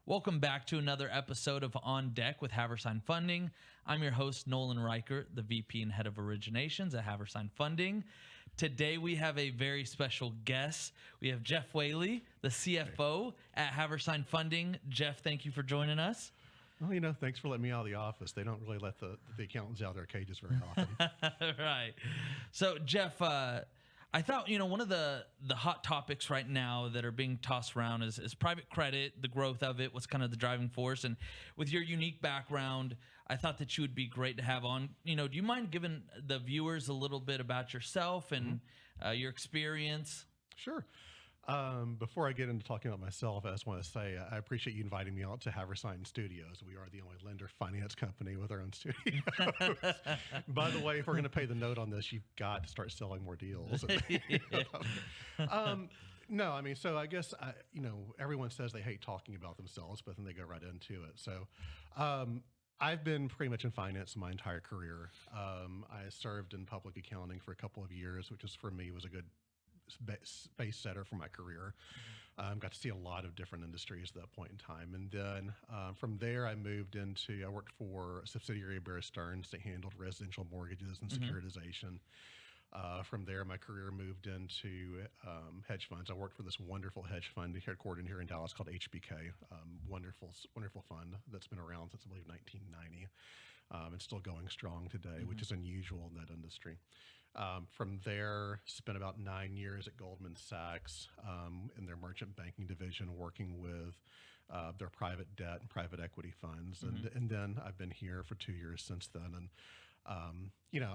Welcome back to another episode of On Deck with Haversine Funding. I'm your host, Nolan Reichert, the VP and Head of Originations at Haversine Funding. Today, we have a very special guest. We have Jeff Whaley, the CFO at Haversine Funding. Jeff, thank you for joining us. Well, thanks for letting me out of the office. They don't really let the accountants out of their cages very often. Right. So, Jeff, I thought, one of the hot topics right now that are being tossed around is private credit, the growth of it, what's kind of the driving force. And with your unique background, I thought that you would be great to have on. Do you mind giving the viewers a little bit about yourself and your experience? Sure. Before I get into talking about myself, I just want to say I appreciate you inviting me out to Haversine Studios. We are the only lender finance company with our own studios. By the way, if we're going to pay the note on this, you've got to start selling more deals. So I guess, everyone says they hate talking about themselves, but then they go right into it. So I've been pretty much in finance my entire career. I served in public accounting for a couple of years, which for me was a good space setter for my career. Got to see a lot of different industries at that point in time. And then from there, I worked for a subsidiary of Bear Stearns that handled residential mortgages and securitization. From there, my career moved into hedge funds. I worked for this wonderful hedge fund headquartered here in Dallas called HBK. Wonderful fund that's been around since I believe 1990. And still going strong today, which is unusual in that industry. From there, spent about 9 years at Goldman Sachs in their merchant banking division, working with their private debt and private equity funds. And then I've been here for 2 years since then. And,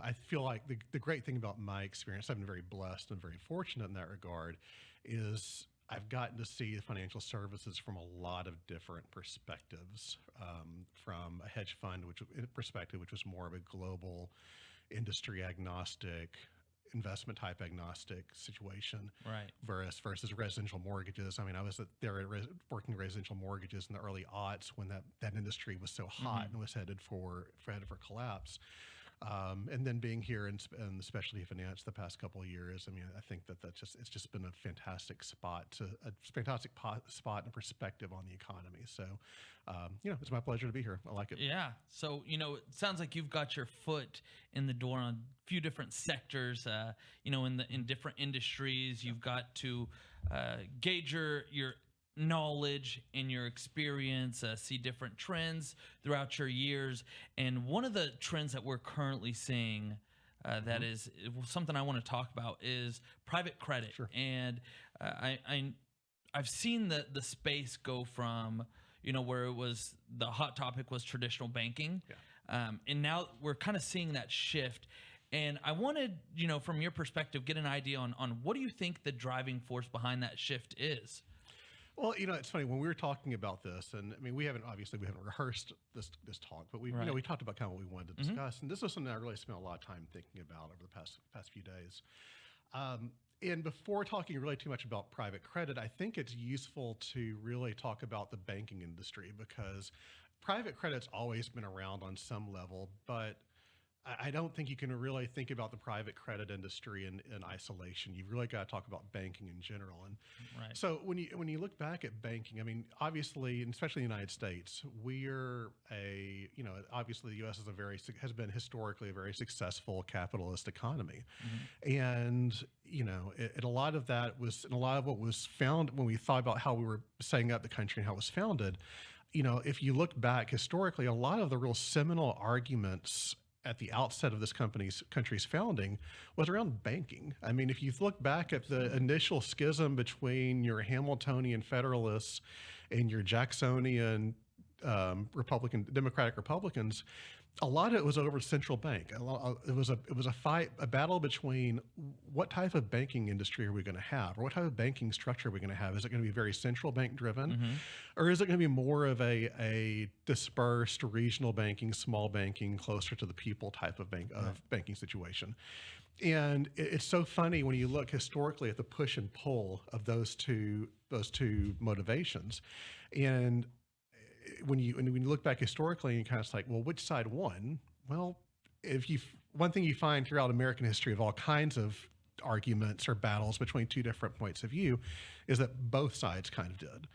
I feel like the great thing about my experience, I've been very blessed and very fortunate in that regard, is I've gotten to see the financial services from a lot of different perspectives, from a hedge fund perspective, which was more of a global industry agnostic, investment type agnostic situation, right? Versus residential mortgages. I mean, I was there working residential mortgages in the early aughts when that industry was so hot and was headed for collapse. And then being here in specialty finance the past couple of years, I mean, I think it's just been a fantastic spot and perspective on the economy. So, it's my pleasure to be here. I like it. Yeah. So, it sounds like you've got your foot in the door on a few different sectors, in different industries. You've got to gauge your knowledge and your experience, see different trends throughout your years. And one of the trends that we're currently seeing that is something I want to talk about is private credit. Sure. And I've seen the space go from, where it was the hot topic was traditional banking. Yeah. And now we're kind of seeing that shift. And I wanted, from your perspective, get an idea on what do you think the driving force behind that shift is? Well, it's funny when we were talking about this, and I mean, we haven't rehearsed this talk, but we talked about kind of what we wanted to discuss, and this was something I really spent a lot of time thinking about over the past few days. And before talking really too much about private credit, I think it's useful to really talk about the banking industry, because private credit's always been around on some level, but I don't think you can really think about the private credit industry in isolation. You've really got to talk about banking in general. And so when you look back at banking, I mean, obviously, and especially in the United States, obviously the U.S. has been historically a very successful capitalist economy. And, a lot of what was found when we thought about how we were setting up the country and how it was founded, if you look back historically, a lot of the real seminal arguments at the outset of this country's founding was around banking. I mean, if you look back at the initial schism between your Hamiltonian Federalists and your Jacksonian Democratic Republicans, a lot of it was over central bank. It was a battle between what type of banking industry are we going to have, or what type of banking structure are we going to have? Is it going to be very central bank driven, or is it going to be more of a dispersed regional banking, small banking, closer to the people type of banking situation? And it's so funny when you look historically at the push and pull of those two motivations, and when you look back historically, you kind of like, well, which side won? Well, one thing you find throughout American history of all kinds of arguments or battles between two different points of view is that both sides kind of did.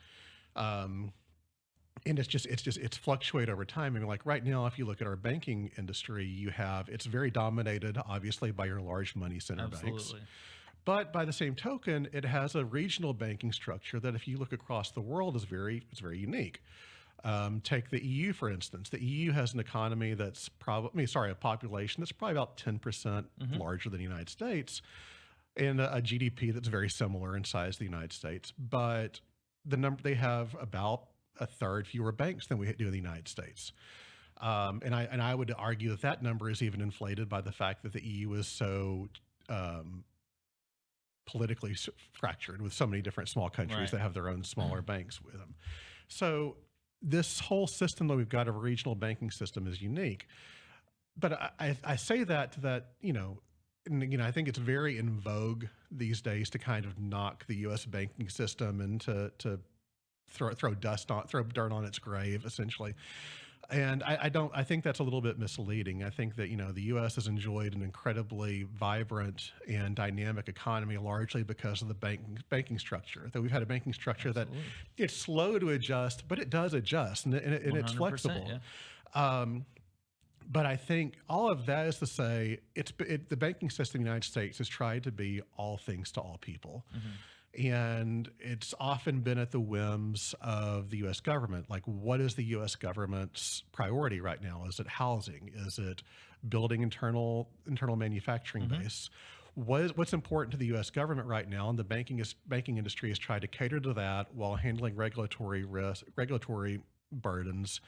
And it's fluctuate over time. And like right now, if you look at our banking industry, it's very dominated, obviously, by your large money center banks. Absolutely. But by the same token, it has a regional banking structure that, if you look across the world, it's very unique. Take the EU, for instance. The EU has an economy that's a population that's probably about 10% larger than the United States, and a GDP that's very similar in size to the United States. But they have about a third fewer banks than we do in the United States. And I would argue that number is even inflated by the fact that the EU is so politically fractured, with so many different small countries that have their own smaller banks with them. So this whole system that we've got of a regional banking system is unique. But I say that, I think it's very in vogue these days to kind of knock the U.S. banking system and to throw dirt on its grave, essentially. And I think that's a little bit misleading. I think that, the U.S. has enjoyed an incredibly vibrant and dynamic economy, largely because of the banking structure. That we've had a banking structure that it's slow to adjust, but it does adjust, and it's flexible. Yeah. But I think all of that is to say, the banking system in the United States has tried to be all things to all people. And it's often been at the whims of the U.S. government. Like, what is the U.S. government's priority right now? Is it housing? Is it building internal manufacturing base? What's important to the U.S. government right now? And the banking industry has tried to cater to that while handling regulatory burdens.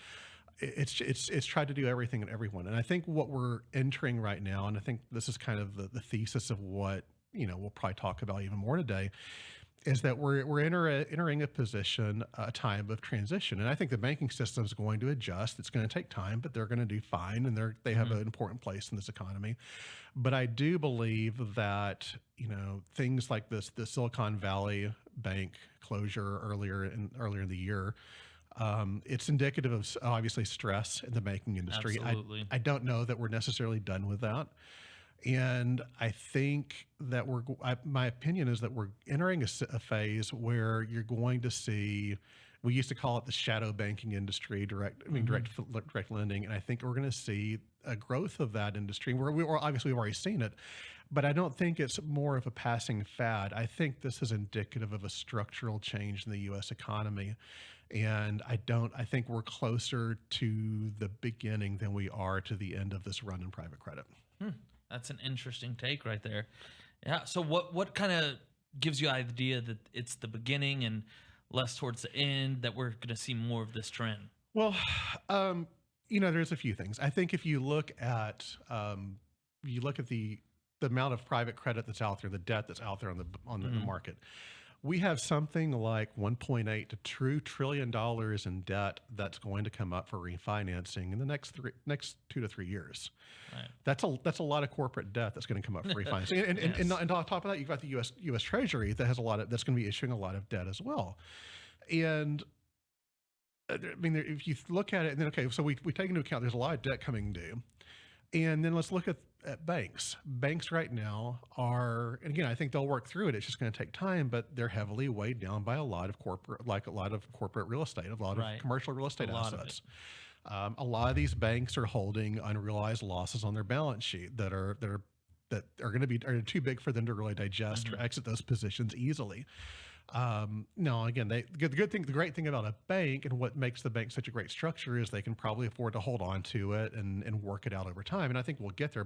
It's tried to do everything and everyone. And I think what we're entering right now, and I think this is kind of the thesis of what we'll probably talk about even more today, is that we're entering a time of transition. And I think the banking system is going to adjust. It's going to take time, but they're going to do fine, and they have an important place in this economy. But I do believe that, things like the Silicon Valley Bank closure earlier in the year, it's indicative of, obviously, stress in the banking industry. Absolutely. I don't know that we're necessarily done with that. And I think that my opinion is that we're entering a phase where you're going to see, we used to call it the shadow banking industry, direct lending. And I think we're going to see a growth of that industry where obviously we've already seen it, but I don't think it's more of a passing fad. I think this is indicative of a structural change in the U.S. economy. And I think we're closer to the beginning than we are to the end of this run in private credit. That's an interesting take right there. Yeah. So what kind of gives you an idea that it's the beginning and less towards the end, that we're going to see more of this trend? Well, there's a few things. I think if you look at the amount of private credit that's out there, the debt that's out there on the market, we have something like $1.8 to $2 trillion in debt that's going to come up for refinancing in the next 2 to 3 years. Right. That's a lot of corporate debt that's going to come up for refinancing. And on top of that, you've got the U.S. Treasury that has that's going to be issuing a lot of debt as well. And I mean, if you look at it, and then so we take into account there's a lot of debt coming due, and then let's look at banks. Banks right now are, and again, I think they'll work through it. It's just going to take time, but they're heavily weighed down by a lot of corporate real estate, a lot of commercial real estate assets. A lot of these banks are holding unrealized losses on their balance sheet that are going to be too big for them to really digest or exit those positions easily. Now, again, the great thing about a bank and what makes the bank such a great structure is they can probably afford to hold on to it and work it out over time. And I think we'll get there.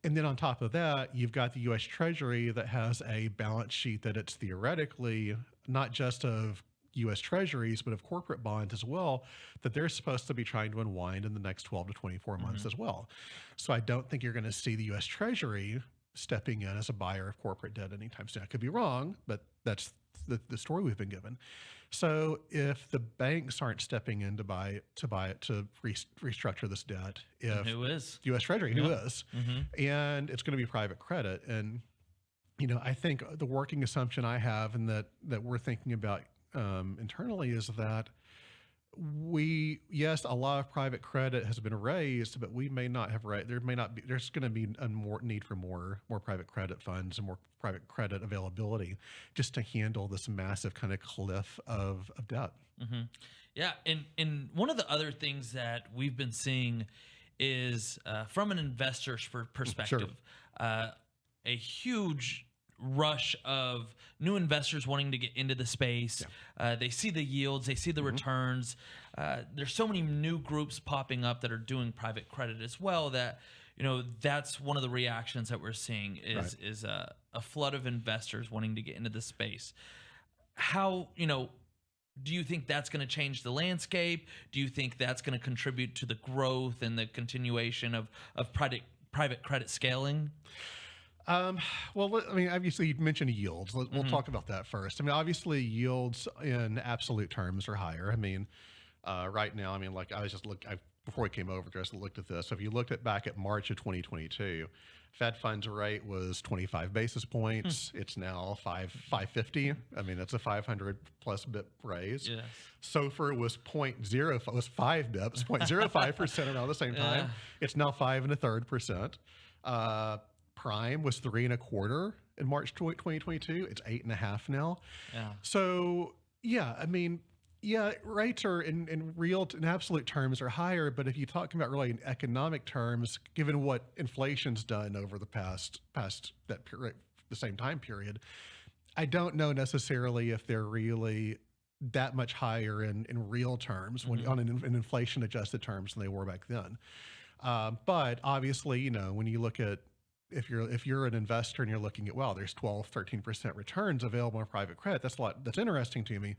And then on top of that, you've got the U.S. Treasury that has a balance sheet that it's theoretically not just of U.S. Treasuries, but of corporate bonds as well, that they're supposed to be trying to unwind in the next 12 to 24 months as well. So I don't think you're going to see the U.S. Treasury stepping in as a buyer of corporate debt anytime soon. I could be wrong, but that's the story we've been given. So if the banks aren't stepping in to restructure this debt, who is? U.S. Treasury, who is? And it's going to be private credit. And, I think the working assumption I have and that we're thinking about internally is that yes, a lot of private credit has been raised, but we may not have there's going to be a more need for more private credit funds and more private credit availability just to handle this massive kind of cliff of debt. Mm-hmm. Yeah, and one of the other things that we've been seeing is from an investor's perspective, a huge rush of new investors wanting to get into the space. Yeah. They see the yields, they see the returns. There's so many new groups popping up that are doing private credit as well that, that's one of the reactions that we're seeing is a flood of investors wanting to get into the space. How, do you think that's going to change the landscape? Do you think that's going to contribute to the growth and the continuation of private credit scaling? Well, I mean, obviously you mentioned yields. We'll talk about that first. I mean, obviously yields in absolute terms are higher. I mean, right now, I mean, like I was just before we came over, just looked at this. So if you looked back at March of 2022, Fed funds rate was 25 basis points. It's now 550. I mean, that's a 500 plus bip raise. Yes. SOFR was 5 bips, 0.05% around the same time. It's now 5.33%. Prime was 3.25 in March 2022. It's 8.5 now. Yeah. So yeah, I mean, yeah, rates are in absolute terms are higher, but if you talk about really in economic terms, given what inflation's done over the past that period, the same time period, I don't know necessarily if they're really that much higher in real terms when on in inflation adjusted terms than they were back then. But obviously, when you look at if you're an investor and you're looking at, wow, there's 12-13% returns available in private credit, that's interesting to me.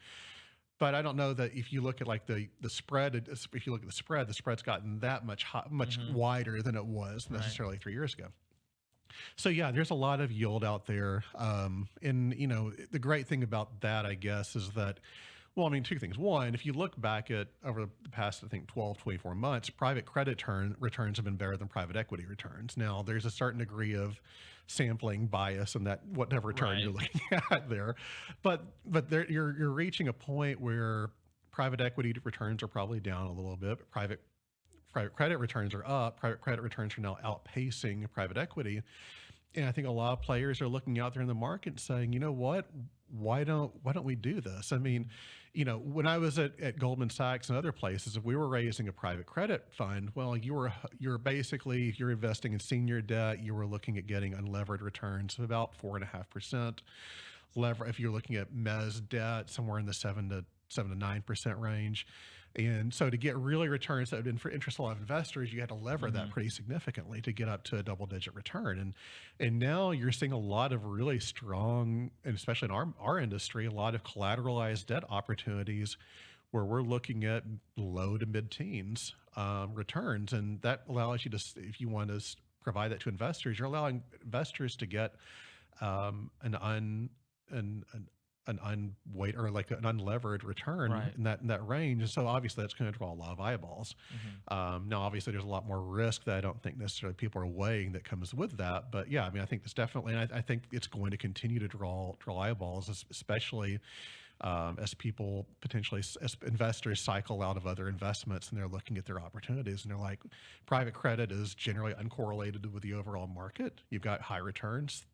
But I don't know that if you look at like the spread, if you look at the spread's gotten that much wider than it was necessarily 3 years ago. So yeah, there's a lot of yield out there. And the great thing about that, I guess, is that, well, I mean, two things. One, if you look back at over the past, I think 12, 24 months, private credit returns have been better than private equity returns. Now there's a certain degree of sampling bias in that whatever return you're looking at there, but you're reaching a point where private equity returns are probably down a little bit, but private credit returns are up. Private credit returns are now outpacing private equity. And I think a lot of players are looking out there in the market saying, you know what, why don't we do this? I mean, when I was at Goldman Sachs and other places, if we were raising a private credit fund, well, you're basically, if you're investing in senior debt, you were looking at getting unlevered returns of about 4.5%. If you're looking at mezz debt, somewhere in the 7 to 9% range. And so to get really returns that would interest a lot of investors, you had to lever that pretty significantly to get up to a double-digit return. And now you're seeing a lot of really strong, and especially in our industry, a lot of collateralized debt opportunities where we're looking at low to mid-teens returns. And that allows you to, if you want to provide that to investors, you're allowing investors to get an unweight or like an unlevered return in that range. And so obviously that's going to draw a lot of eyeballs. Now, obviously there's a lot more risk that I don't think necessarily people are weighing that comes with that. But yeah, I mean, I think it's definitely, and I think it's going to continue to draw eyeballs, especially as people potentially, as investors cycle out of other investments and they're looking at their opportunities and they're like, private credit is generally uncorrelated with the overall market. You've got high returns.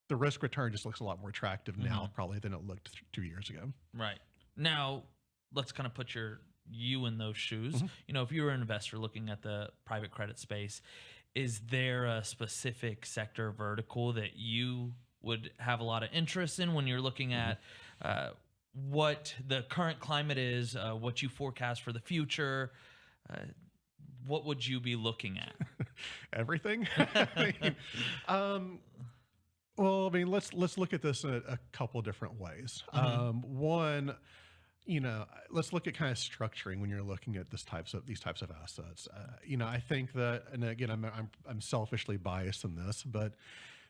The risk return just looks a lot more attractive now probably than it looked 2 years ago. Right. Now, let's kind of put you in those shoes. If you were an investor looking at the private credit space, is there a specific sector vertical that you would have a lot of interest in when you're looking at what the current climate is, what you forecast for the future? What would you be looking at? Everything. Well, I mean, let's look at this in a couple of different ways. One, let's look at kind of structuring when you're looking at these types of assets. I think that, and again, I'm selfishly biased in this, but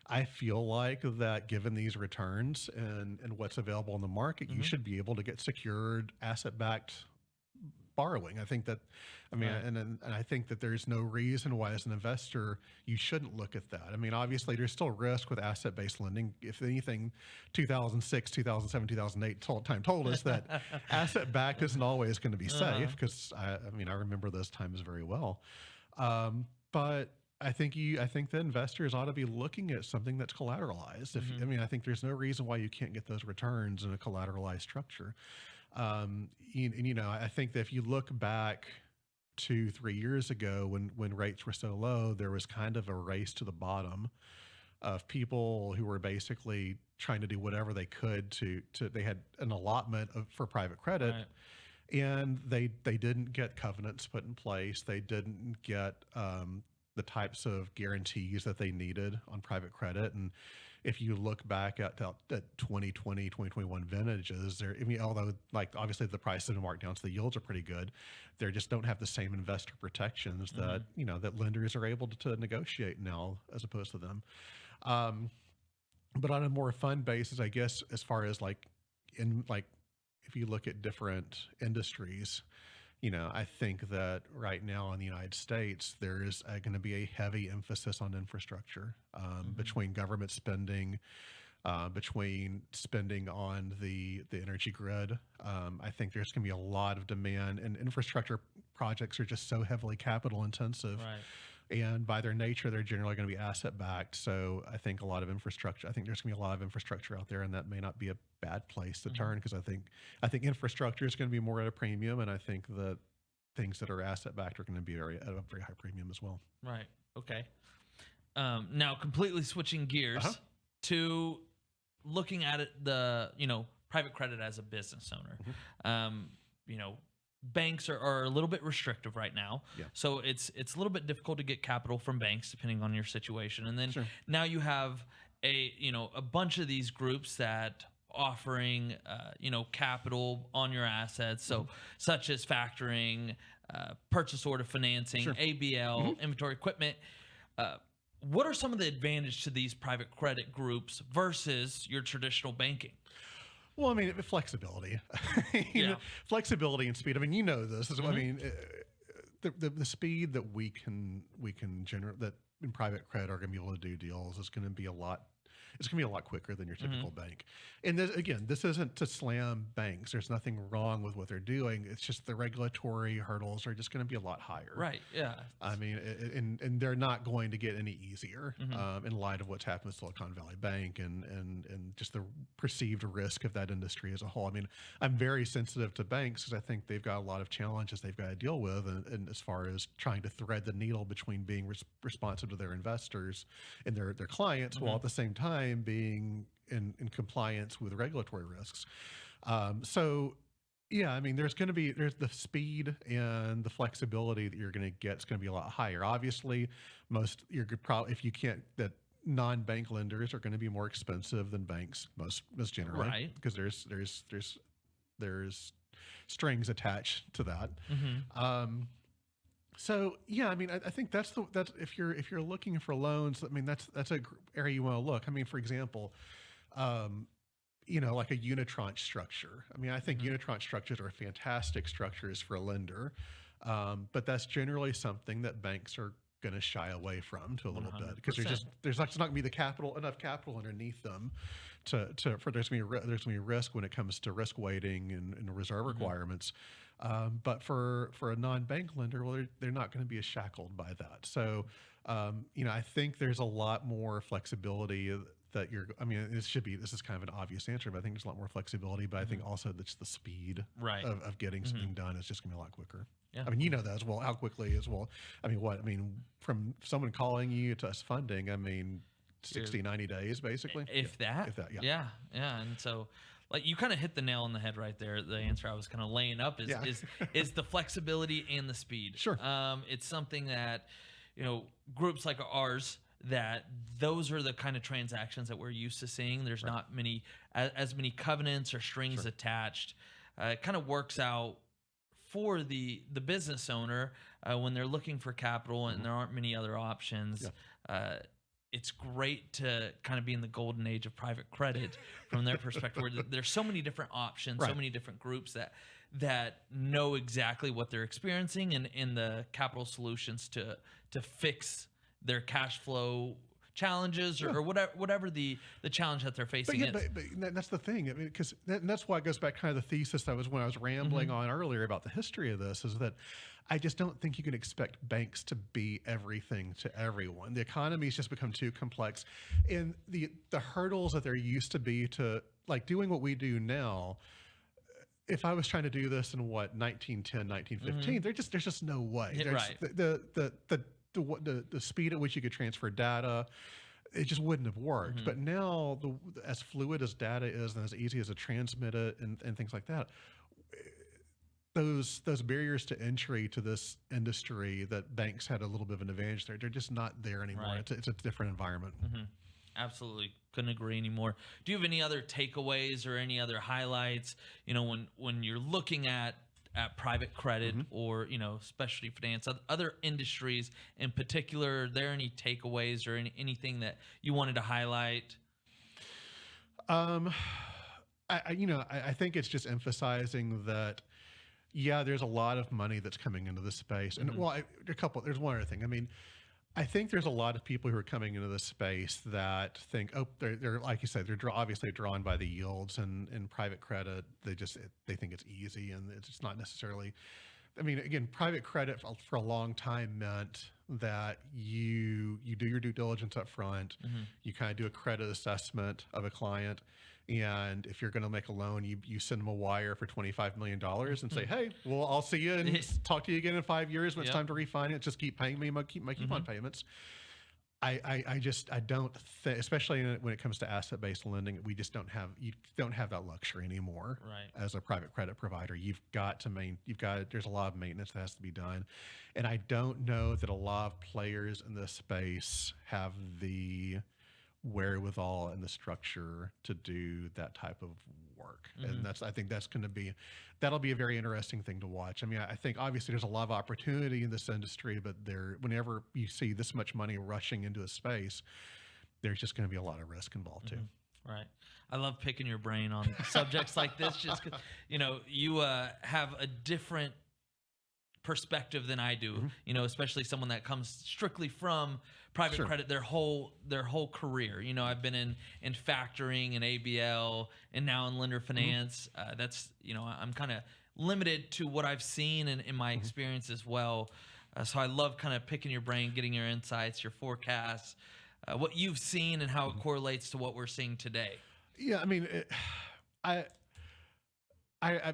I feel like that given these returns and what's available in the market, you should be able to get secured asset-backed borrowing. I think that, I mean, Right. and I think that there's no reason why as an investor you shouldn't look at that. I mean, obviously there's still risk with asset-based lending. If anything, 2006, 2007, 2008 told us that asset-backed isn't always going to be safe, because I mean, I remember those times very well. But I think the investors ought to be looking at something that's collateralized. I mean, I think there's no reason why you can't get those returns in a collateralized structure. I think that if you look back 2-3 years ago when rates were so low, there was kind of a race to the bottom of people who were basically trying to do whatever they could to they had an allotment for private credit. Right. And they didn't get covenants put in place. They didn't get the types of guarantees that they needed on private credit. And if you look back at 2020, 2021 vintages, I mean, although like obviously the prices have been marked down, so the yields are pretty good, they just don't have the same investor protections that that lenders are able to negotiate now as opposed to them. But on a more fun basis, I guess, as far as if you look at different industries, I think that right now in the United States, there is going to be a heavy emphasis on infrastructure between government spending, between spending on the energy grid. I think there's going to be a lot of demand, and infrastructure projects are just so heavily capital intensive. Right. And by their nature, they're generally going to be asset backed. So I think there's going to be a lot of infrastructure out there, and that may not be a bad place to turn, because I think infrastructure is going to be more at a premium, and I think that things that are asset backed are going to be at a very high premium as well. Right. Okay. Now completely switching gears to looking at it, private credit as a business owner. Banks are a little bit restrictive right now. Yeah. So it's a little bit difficult to get capital from banks depending on your situation. And then now you have a bunch of these groups that offering capital on your assets. So such as factoring, purchase order financing, ABL, inventory equipment. What are some of the advantages to these private credit groups versus your traditional banking? Well, I mean, flexibility, flexibility and speed. I mean, this is, I mean, the speed that we can generate that in private credit are going to be able to do deals is going to be a lot. It's going to be a lot quicker than your typical bank. And this isn't to slam banks. There's nothing wrong with what they're doing. It's just the regulatory hurdles are just going to be a lot higher. Right. Yeah. I mean, and they're not going to get any easier in light of what's happened with Silicon Valley Bank and just the perceived risk of that industry as a whole. I mean, I'm very sensitive to banks because I think they've got a lot of challenges they've got to deal with, and as far as trying to thread the needle between being responsive to their investors and their clients, while at the same time being in compliance with regulatory risks. So yeah, I mean, there's the speed and the flexibility that you're going to get is going to be a lot higher. Obviously, non-bank lenders are going to be more expensive than banks most generally, Right. because there's strings attached to that. So yeah, I mean, I think that's if you're looking for loans, I mean, that's a area you want to look. I mean, for example, like a unitranche structure. I mean, I think unitranche structures are fantastic structures for a lender, but that's generally something that banks are going to shy away from to a little bit, because there's not going to be enough capital underneath them there's going to be risk when it comes to risk weighting and reserve requirements. But for a non-bank lender, well, they're not going to be as shackled by that. So, I think there's a lot more flexibility that this is kind of an obvious answer, but I think there's a lot more flexibility, but I think also that's the speed of getting something done is just going to be a lot quicker. Yeah. I mean, that as well, how quickly as well. I mean, from someone calling you to us funding, I mean, 60, 90 days, basically. If that, yeah. And so, like, you kind of hit the nail on the head right there. The answer I was kind of laying up is the flexibility and the speed. Sure. It's something that, groups like ours, that those are the kind of transactions that we're used to seeing. There's not as many covenants or strings attached. It kind of works out for the business owner when they're looking for capital and there aren't many other options. It's great to kind of be in the golden age of private credit from their perspective, where there's so many different options, so many different groups that know exactly what they're experiencing and the capital solutions to fix their cash flow challenges or whatever the challenge that they're facing is. But that's the thing. I mean, because that's why it goes back kind of the thesis that was when I was rambling on earlier about the history of this, is that I just don't think you can expect banks to be everything to everyone. The economy's just become too complex, and the hurdles that there used to be to like doing what we do now. If I was trying to do this in 1910, 1915, there's just no way. Right. The speed at which you could transfer data, it just wouldn't have worked. But now, as fluid as data is and as easy as to transmit it and things like that, those barriers to entry to this industry that banks had a little bit of an advantage there, they're just not there anymore. Right. It's a different environment. Absolutely. Couldn't agree anymore. Do you have any other takeaways or any other highlights, when you're looking at private credit or, specialty finance, other industries in particular? Are there any takeaways or anything that you wanted to highlight? I think it's just emphasizing that, there's a lot of money that's coming into this space. And there's one other thing. I mean, I think there's a lot of people who are coming into this space that think, they're like you said, they're obviously drawn by the yields and private credit. They think it's easy, and it's just not necessarily. I mean, again, private credit for a long time meant that you do your due diligence up front. You kind of do a credit assessment of a client. And if you're going to make a loan, you send them a wire for $25 million and say, hey, well, I'll see you and talk to you again in 5 years when it's time to refinance. Just keep paying me my coupon payments. I don't think, especially when it comes to asset-based lending, you don't have that luxury anymore. Right. As a private credit provider, there's a lot of maintenance that has to be done. And I don't know that a lot of players in this space have the wherewithal and the structure to do that type of work. And I think that'll be a very interesting thing to watch. I mean, I think obviously there's a lot of opportunity in this industry, but whenever you see this much money rushing into a space, there's just going to be a lot of risk involved too. Right. I love picking your brain on subjects like this, just 'cause, you have a different perspective than I do, especially someone that comes strictly from private credit their whole career. I've been in factoring and ABL and now in lender finance. That's, I'm kind of limited to what I've seen and in my experience as well. So I love kind of picking your brain, getting your insights, your forecasts, what you've seen and how it correlates to what we're seeing today. Yeah. I mean, I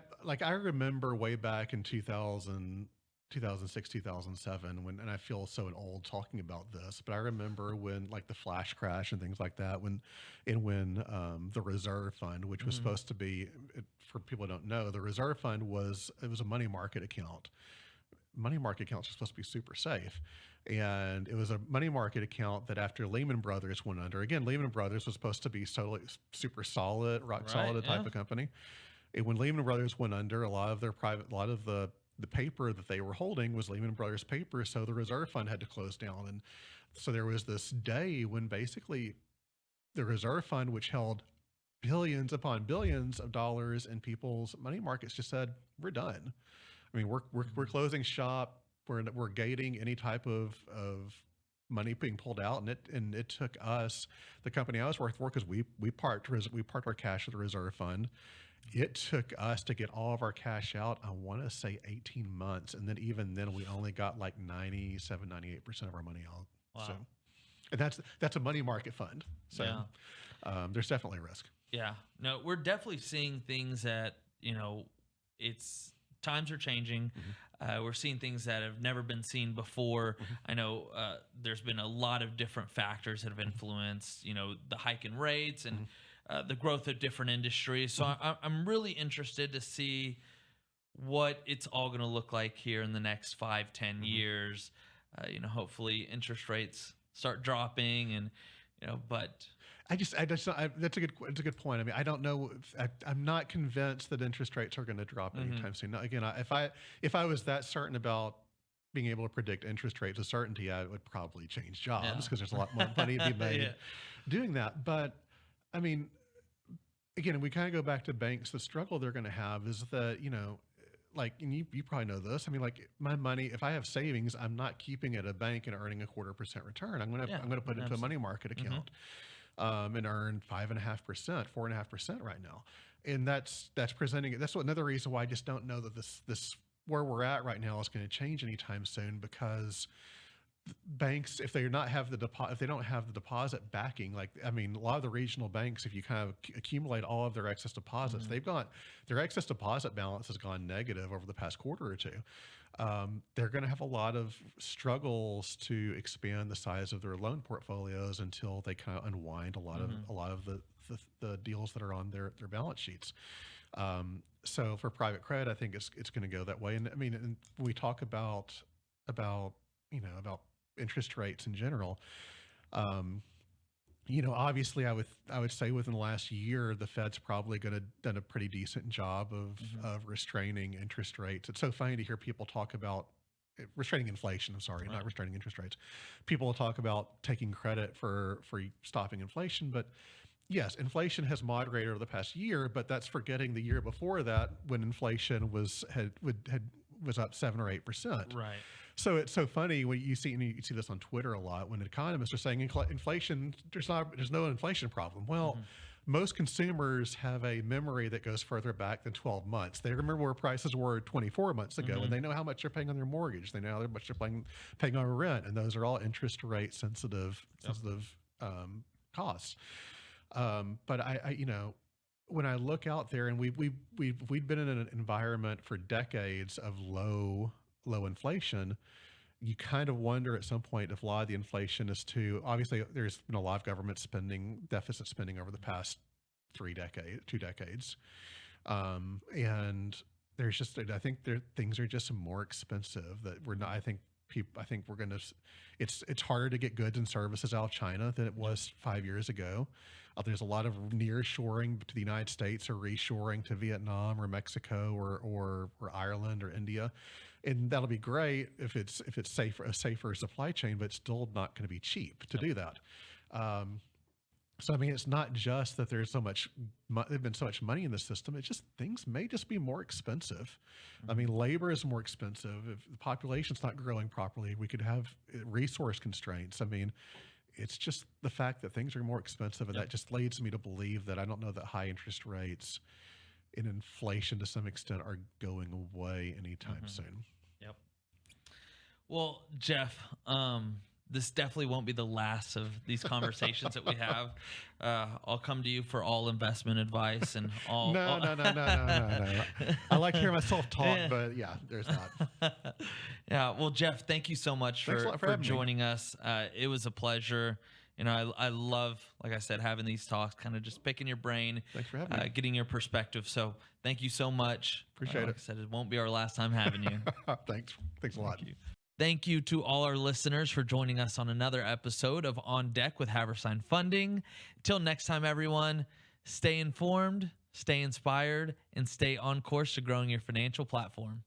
remember way back in 2006, 2007, and I feel so old talking about this, but I remember when like the flash crash and things like that, when the reserve fund, which was supposed to be, for people who don't know, the reserve fund was a money market account. Money market accounts are supposed to be super safe. And it was a money market account that after Lehman Brothers went under, again, Lehman Brothers was supposed to be super solid, rock solid type of company. And when Lehman Brothers went under, a lot of the paper that they were holding was Lehman Brothers paper, so the reserve fund had to close down. And so there was this day when basically the reserve fund, which held billions upon billions of dollars in people's money markets, just said, we're done. I mean, we're closing shop. We're gating any type of money being pulled out, and it took us, the company I was working for, because we parked our cash at the reserve fund. It took us to get all of our cash out, I want to say 18 months. And then even then we only got like 97, 98% of our money out. Wow. So, and that's a money market fund. So there's definitely risk. Yeah, no, we're definitely seeing things that, times are changing. We're seeing things that have never been seen before. I know there's been a lot of different factors that have influenced, the hike in rates and the growth of different industries. So I'm really interested to see what it's all going to look like here in the next 5-10 years. Hopefully interest rates start dropping, and but that's a good point. I mean, I don't know. I'm not convinced that interest rates are going to drop anytime soon. Now, again, if I was that certain about being able to predict interest rates with certainty, I would probably change jobs because there's a lot more money to be made doing that. But I mean, again, we kind of go back to banks. The struggle they're going to have is that like, and you probably know this. I mean, like my money, if I have savings, I'm not keeping it at a bank and earning 0.25% return. I'm gonna put it into a money market account, and earn 5.5%, 4.5% right now. And that's presenting it. That's another reason why I just don't know that this where we're at right now is going to change anytime soon, because banks, if they don't have the deposit backing, like, I mean, a lot of the regional banks, if you kind of accumulate all of their excess deposits, their excess deposit balance has gone negative over the past quarter or two. They're going to have a lot of struggles to expand the size of their loan portfolios until they kind of unwind a lot of the deals that are on their balance sheets. So for private credit, I think it's going to go that way. And I mean, and when we talk about interest rates in general, obviously I would say within the last year, the Fed's probably done a pretty decent job of restraining interest rates. It's so funny to hear people talk about restraining inflation. I'm sorry, not restraining interest rates. People will talk about taking credit for stopping inflation, but yes, inflation has moderated over the past year, but that's forgetting the year before that when inflation was up 7 or 8%. Right. So it's so funny when you see this on Twitter a lot when economists are saying inflation, there's no inflation problem. Well, most consumers have a memory that goes further back than 12 months. They remember where prices were 24 months ago, and they know how much they're paying on their mortgage. They know how much they're paying on rent, and those are all interest rate sensitive costs. But I when I look out there, and we've been in an environment for decades of low inflation, you kind of wonder at some point if a lot of the inflation is obviously there's been a lot of government deficit spending over the past 2 decades. And there's just, I think things are just more expensive that we're not, I think we're going to, it's harder to get goods and services out of China than it was 5 years ago. There's a lot of near shoring to the United States or reshoring to Vietnam or Mexico or Ireland or India. And that'll be great if it's a safer supply chain, but it's still not going to be cheap to do that. So I mean, it's not just that there's been so much money in the system. It's just things may just be more expensive. I mean, labor is more expensive. If the population's not growing properly, we could have resource constraints. I mean, it's just the fact that things are more expensive, and that just leads me to believe that I don't know that high interest rates and inflation to some extent are going away anytime soon. Yep. Well, Jeff, this definitely won't be the last of these conversations that we have. I'll come to you for all investment advice and all. No. I like to hear myself talk, but yeah, there's not. Yeah. Well, Jeff, thank you so much for joining us. It was a pleasure. I love, like I said, having these talks, kind of just picking your brain. Thanks for having me. Getting your perspective. So thank you so much. Appreciate it. Like I said, it won't be our last time having you. Thanks a lot. Thank you to all our listeners for joining us on another episode of On Deck with Haversine Funding. Until next time, everyone, stay informed, stay inspired, and stay on course to growing your financial platform.